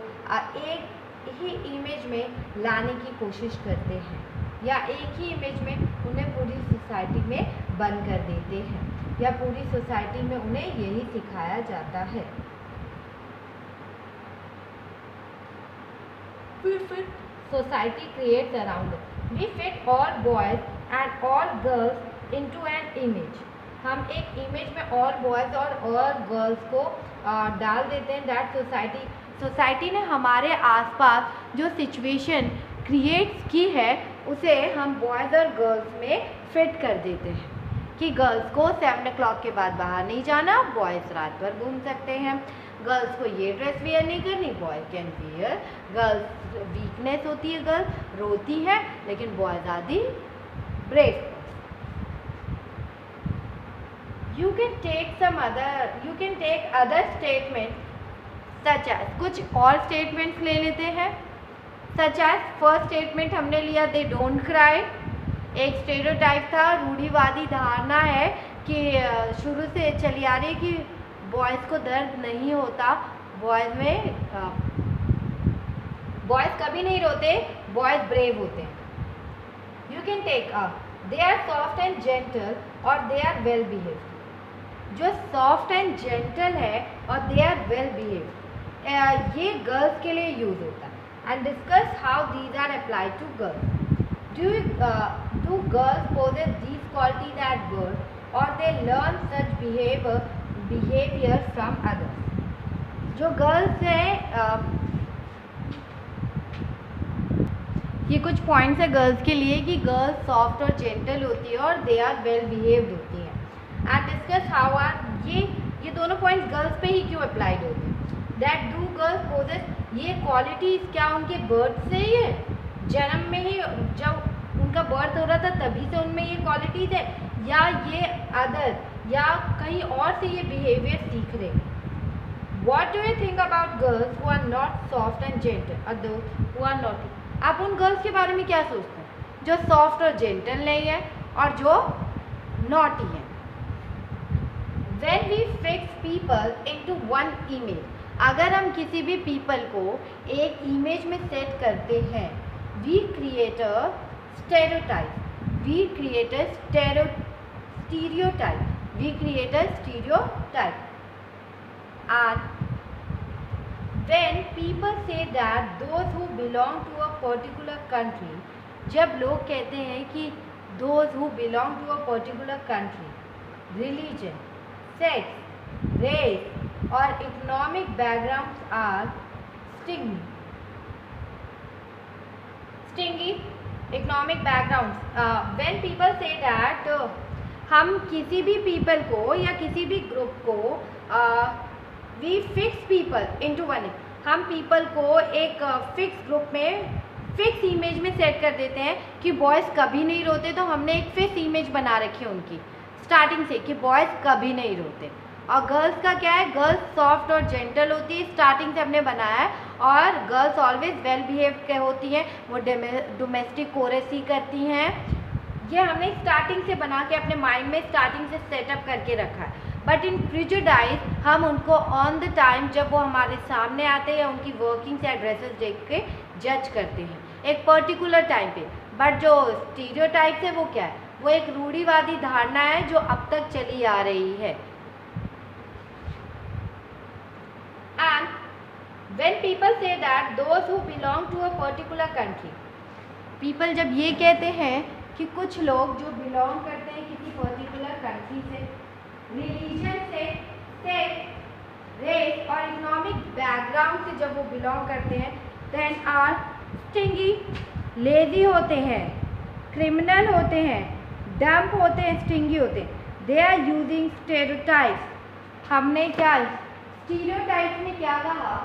एक ही इमेज में लाने की कोशिश करते हैं या एक ही इमेज में उन्हें पूरी सोसाइटी में बंद कर देते हैं या पूरी सोसाइटी में उन्हें यही सिखाया जाता है. We fit society creates around us. We fit all boys and all girls into an image. हम एक इमेज में ऑल बॉयज़ और ऑल गर्ल्स को डाल देते हैं. दैट सोसाइटी ने हमारे आसपास जो सिचुएशन क्रिएट्स की है उसे हम बॉयज़ और गर्ल्स में फिट कर देते हैं कि गर्ल्स को 7 o'clock के बाद बाहर नहीं जाना, बॉयज़ रात भर घूम सकते हैं. गर्ल्स को ये ड्रेस वेयर नहीं करनी, boys can wear. Girls weakness होती है, गर्ल्स रोती है, लेकिन boys are the brave. You can take other statements such as, कुछ और statements ले लेते हैं. such as first statement हमने लिया they don't cry. एक stereotype था, रूढ़िवादी धारणा है कि शुरू से चली आ रही है कि बॉयज़ को दर्द नहीं होता. बॉयज़ कभी नहीं रोते, बॉयज़ ब्रेव होते हैं. You can take up they are soft and gentle और they are well behaved. जो सॉफ्ट एंड जेंटल है और दे आर वेल बिहेव, ये गर्ल्स के लिए यूज होता है. And discuss how these are apply to girls. Do girls possess these qualities at birth और they learn such behaviour from others. जो गर्ल्स हैं, ये कुछ पॉइंट्स है गर्ल्स के लिए कि गर्ल्स सॉफ्ट और जेंटल होती है और दे आर वेल बिहेव्ड होती हैं. एंड डिस्कस हाउ आर, ये दोनों पॉइंट्स गर्ल्स पे ही क्यों अप्लाइड होते हैं. दैट डू गर्ल्स पोजेस, ये क्वालिटीज़ क्या उनके बर्थ से ही है, जन्म में ही जब उनका बर्थ हो रहा था तभी से उनमें ये क्वालिटीज़ है, या ये अदर या कहीं और से ये बिहेवियर सीख रहे हैं. What do you think about girls who are not soft and gentle और दोज हु आर नॉटी. आप उन गर्ल्स के बारे में क्या सोचते हैं जो सॉफ्ट और जेंटल नहीं है और जो नॉटी हैं. When we fix people into one image, अगर हम किसी भी people को एक इमेज में सेट करते हैं, we create a stereotype. We create a stereotype. We create a stereotype. And when people say that those who belong to a particular country, जब लोग कहते हैं कि those who belong to a particular country, religion, sex, race or economic backgrounds are stingy. Economic backgrounds. When people say that हम किसी भी people को या किसी भी group को we fix people into one. हम people को एक fix group में फिक्स इमेज में सेट कर देते हैं कि बॉयज़ कभी नहीं रोते, तो हमने एक फिक्स इमेज बना रखी है उनकी स्टार्टिंग से कि बॉयज़ कभी नहीं रोते। और गर्ल्स का क्या है, गर्ल्स सॉफ्ट और जेंटल होती है, स्टार्टिंग से हमने बनाया है। और गर्ल्स ऑलवेज वेल बिहेव्ड होती हैं, वो डोमेस्टिक कोरेसी करती हैं। ये हमने स्टार्टिंग से बना के अपने माइंड में स्टार्टिंग से सेटअप करके रखा है। बट इन प्रिजुडाइज हम उनको ऑन द टाइम जब वो हमारे सामने आते हैं या उनकी वर्किंग्स या ड्रेसेस देख के जज करते हैं एक पर्टिकुलर टाइम पे। बट जो स्टीरियोटाइप्स है वो क्या है, वो एक रूढ़िवादी धारणा है जो अब तक चली आ रही है। And when people say that those who belong to a particular country, people जब ये कहते हैं कि कुछ लोग जो बिलोंग करते हैं किसी पर्टिकुलर कंट्री से, रिलीजन से, सेक्स, रेस और इकोनॉमिक बैकग्राउंड से जब वो बिलोंग करते हैं, देन आर स्टिंगी, लेजी होते हैं, क्रिमिनल होते हैं, डम्प होते हैं, स्टिंगी होते हैं। They are using stereotypes. हमने क्या स्टीरियोटाइप में क्या कहा,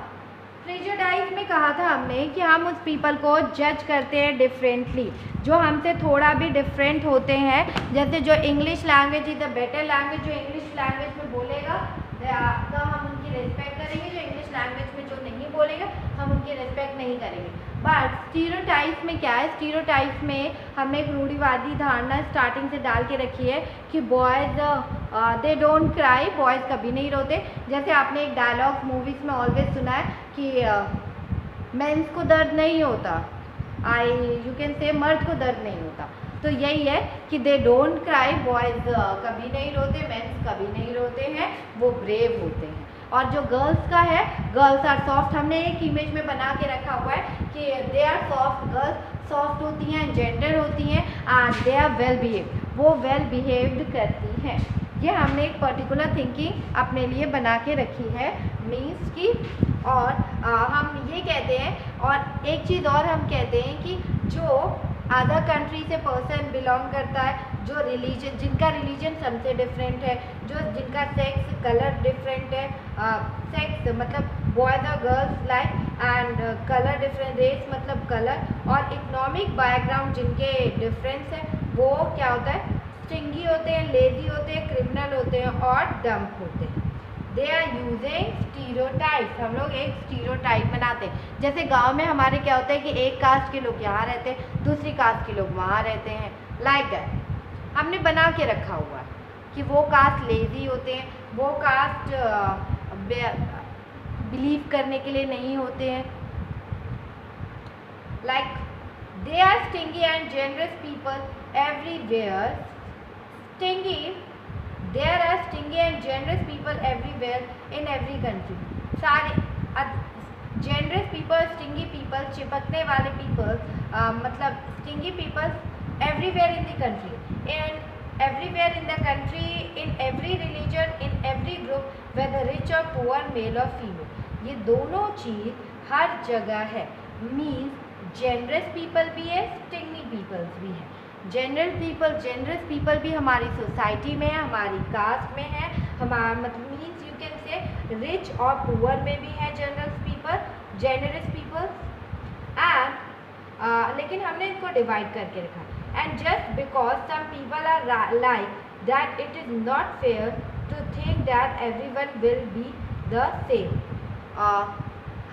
प्रेजुडाइज में कहा था हमने कि हम उस पीपल को जज करते हैं डिफरेंटली, जो हमसे थोड़ा भी डिफरेंट होते हैं। जैसे जो English language is a better language, जो इंग्लिश लैंग्वेज में बोलेगा तो हम उनकी रिस्पेक्ट करेंगे, जो इंग्लिश लैंग्वेज में जो नहीं बोलेगा हम उनकी रिस्पेक्ट नहीं करेंगे। बट स्टीरियोटाइप्स में क्या है, स्टीरियोटाइप्स में हमने एक रूढ़िवादी धारणा स्टार्टिंग से डाल के रखी है कि boys they don't cry, boys कभी नहीं रोते। जैसे आपने एक डायलॉग मूवीज़ में ऑलवेज सुना है कि मेंस को दर्द नहीं होता, यू कैन से मर्द को दर्द नहीं होता। तो यही है कि दे डोंट क्राई, बॉयज़ कभी नहीं रोते, मेंस कभी नहीं रोते हैं, वो ब्रेव होते हैं। और जो गर्ल्स का है, गर्ल्स आर सॉफ्ट, हमने एक इमेज में बना के रखा हुआ है कि they are soft, girls soft होती हैं, जेंडर होती हैं and they are well behaved, वो वेल बिहेव्ड करती हैं। ये हमने एक पर्टिकुलर थिंकिंग अपने लिए बना के रखी है मीन्स की। और हम ये कहते हैं, और एक चीज़ और हम कहते हैं कि जो अदर कंट्री से पर्सन बिलोंग करता है, जो रिलीजन, जिनका रिलीजन हमसे डिफरेंट है, जो जिनका सेक्स कलर डिफरेंट है, सेक्स मतलब बॉयज़ और girls like and colour different, race मतलब कलर, और इकोनॉमिक बैकग्राउंड जिनके डिफरेंस है, वो क्या होता है, स्टिंगी होते हैं, लेजी होते हैं, क्रिमिनल होते हैं और डम्प होते हैं। They are using stereotypes. हम लोग एक स्टीरियोटाइप बनाते हैं। जैसे गांव में हमारे क्या होता है कि एक कास्ट के लोग यहाँ रहते हैं, दूसरी कास्ट के लोग वहाँ रहते हैं, लाइक दैट हमने बना के रखा हुआ है कि वो कास्ट लेजी होते हैं, वो कास्ट बिलीव करने के लिए नहीं होते हैं। Like they are stingy and generous people everywhere. Stingy, there are stingy and generous people everywhere in every country. सारे generous people, stingy people, चिपकने वाले people, मतलब stingy people everywhere in the country, and everywhere in the country, in every religion, in every group, whether rich or poor, male or female. ये दोनों चीज़ हर जगह है। Means generous people भी है, stingy peoples भी है। जेनरस पीपल भी हमारी सोसाइटी में है, हमारी कास्ट में है, हमारा मतलब मीन्स यू कैन से रिच और पुअर में भी है जेनरस पीपल एंड लेकिन हमने इनको डिवाइड करके रखा। And just because some people are like that, it is not fair to think that everyone will be the same.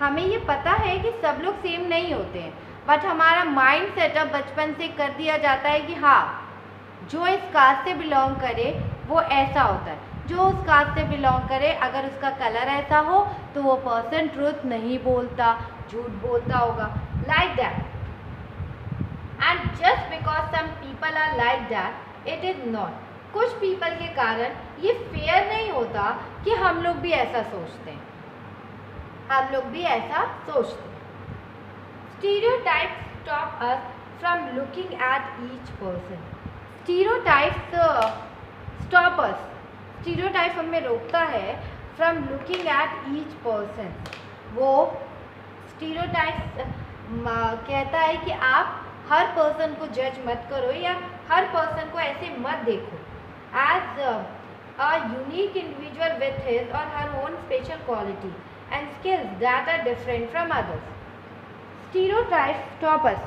हमें ये पता है कि सब लोग सेम नहीं होते हैं, बट हमारा माइंड सेटअप बचपन से कर दिया जाता है कि हाँ, जो इस कास्ट से बिलोंग करे वो ऐसा होता है, जो उस कास्ट से बिलोंग करे अगर उसका कलर ऐसा हो तो वो पर्सन ट्रूथ नहीं बोलता, झूठ बोलता होगा, like that. And just because some people are like that, it is not, कुछ पीपल के कारण ये फेयर नहीं होता कि हम लोग भी ऐसा सोचते हैं, हम लोग भी ऐसा सोचते हैं। Stereotypes stop us from looking at each person. Stereotypes stop us stereotype हमें रोकता है from looking at each person. वो स्टीरियोटाइप कहता है कि आप हर पर्सन को जज मत करो या हर पर्सन को ऐसे मत देखो as a unique individual with his और her own special quality and skills that are different from others. Stereotype stop us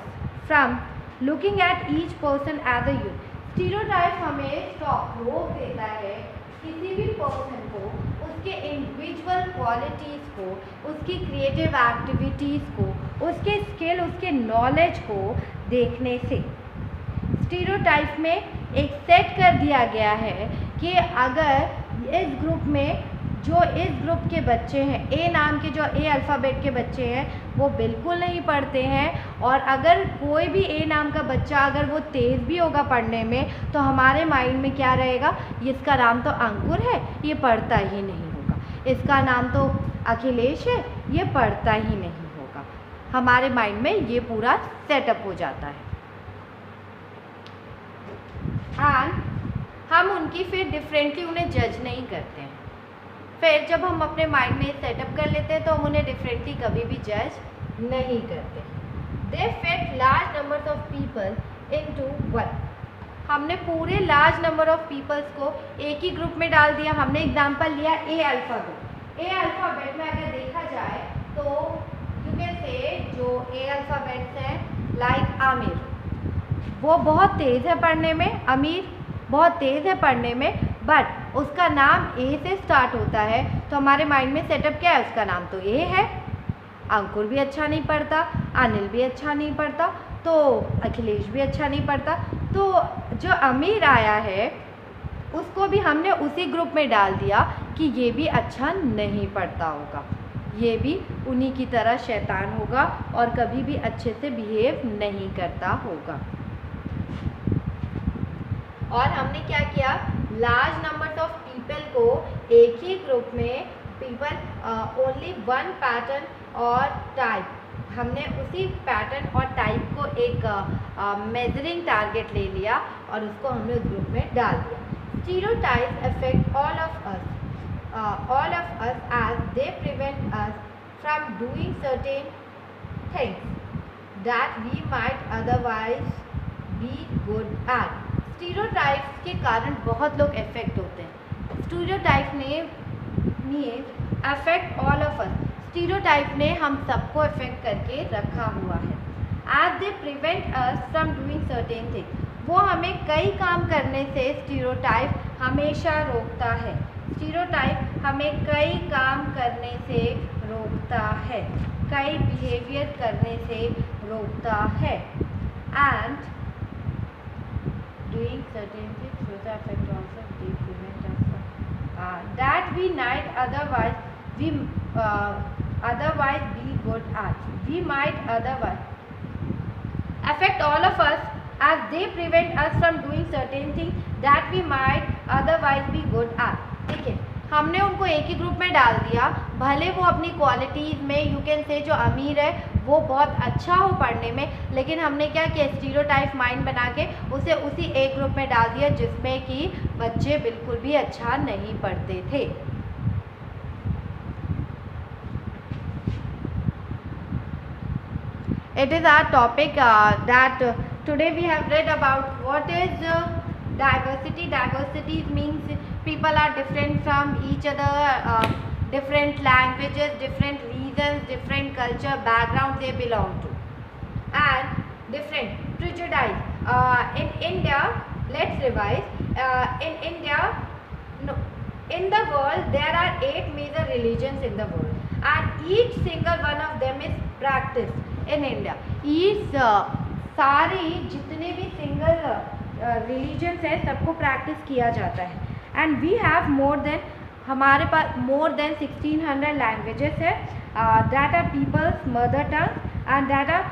from looking at each person as a unit. Stereotype हमें रोक देता है किसी भी पर्सन को उसके इंडिविजुअल क्वालिटीज़ को, उसकी क्रिएटिव एक्टिविटीज़ को, उसके स्किल, उसके नॉलेज को देखने से। स्टीरियोटाइप में एक सेट कर दिया गया है कि अगर इस ग्रुप में जो इस ग्रुप के बच्चे हैं, ए नाम के जो ए अल्फ़ाबेट के बच्चे हैं वो बिल्कुल नहीं पढ़ते हैं, और अगर कोई भी ए नाम का बच्चा अगर वो तेज़ भी होगा पढ़ने में तो हमारे माइंड में क्या रहेगा, इसका नाम तो अंकुर है, ये पढ़ता ही नहीं होगा, इसका नाम तो अखिलेश है, ये पढ़ता ही नहीं होगा। हमारे माइंड में ये पूरा सेटअप हो जाता है एंड हम उनकी फिर डिफरेंटली उन्हें जज नहीं करते हैं। फिर जब हम अपने माइंड में सेटअप कर लेते हैं तो हम उन्हें डिफरेंटली कभी भी जज नहीं करते। दे fit large numbers of people into one. हमने पूरे लार्ज नंबर ऑफ पीपल्स को एक ही ग्रुप में डाल दिया। हमने एग्जांपल लिया ए अल्फ़ाबेट। ए अल्फ़ाबेट में अगर देखा जाए तो यू कैन से जो ए अल्फ़ाबेट्स हैं लाइक आमिर, वो बहुत तेज़ है पढ़ने में, अमीर बहुत तेज़ है पढ़ने में, बट उसका नाम ए से स्टार्ट होता है तो हमारे माइंड में सेटअप क्या है, उसका नाम तो ए है। अंकुर भी अच्छा नहीं पढ़ता, अनिल भी अच्छा नहीं पढ़ता, तो अखिलेश भी अच्छा नहीं पढ़ता, तो जो अमीर आया है उसको भी हमने उसी ग्रुप में डाल दिया कि ये भी अच्छा नहीं पढ़ता होगा, ये भी उन्हीं की तरह शैतान होगा और कभी भी अच्छे से बिहेव नहीं करता होगा। और हमने क्या किया, लार्ज नंबर ऑफ पीपल को एक ही ग्रुप में पीपल ओनली वन पैटर्न और टाइप, हमने उसी पैटर्न और टाइप को एक मेजरिंग टारगेट ले लिया और उसको हमने उस ग्रुप में डाल दिया। Stereotypes affect all of us as they prevent us from doing certain things that we might otherwise be good at. Stereotypes के कारण बहुत लोग इफेक्ट होते हैं। स्टीरियोटाइप ने affect all of us, stereotype ने हम सबको इफेक्ट करके रखा हुआ है। As they prevent us from doing certain thing, वो हमें कई काम करने से स्टीरियोटाइप हमेशा रोकता है। स्टीरियोटाइप हमें कई काम करने से रोकता है, कई बिहेवियर करने से रोकता है। And doing certain things will affect also they prevent us that we might otherwise be good at. We might otherwise affect all of us as they prevent us from doing certain things that we might otherwise be good at. ठीक है, हमने उनको एक ही group में डाल दिया, भले वो अपनी क्वालिटीज़ में यू कैन से जो अमीर है वो बहुत अच्छा हो पढ़ने में, लेकिन हमने क्या किया, स्टीरियोटाइप माइंड बना के उसे उसी एक ग्रुप में डाल दिया जिसमें कि बच्चे बिल्कुल भी अच्छा नहीं पढ़ते थे। It is our topic that today we have read about what is diversity. Diversity means people are different from each other, different languages, different regions, different culture, background they belong to, and different prejudice. In India, let's revise. In India, no, in the world there are 8 major religions in the world, and each single one of them is practiced in India. Each सारे जितने भी single religions हैं सबको practice किया जाता है। And we have more than, हमारे पास मोर देन 1600 लैंग्वेजेस है that are peoples mother tongue and that are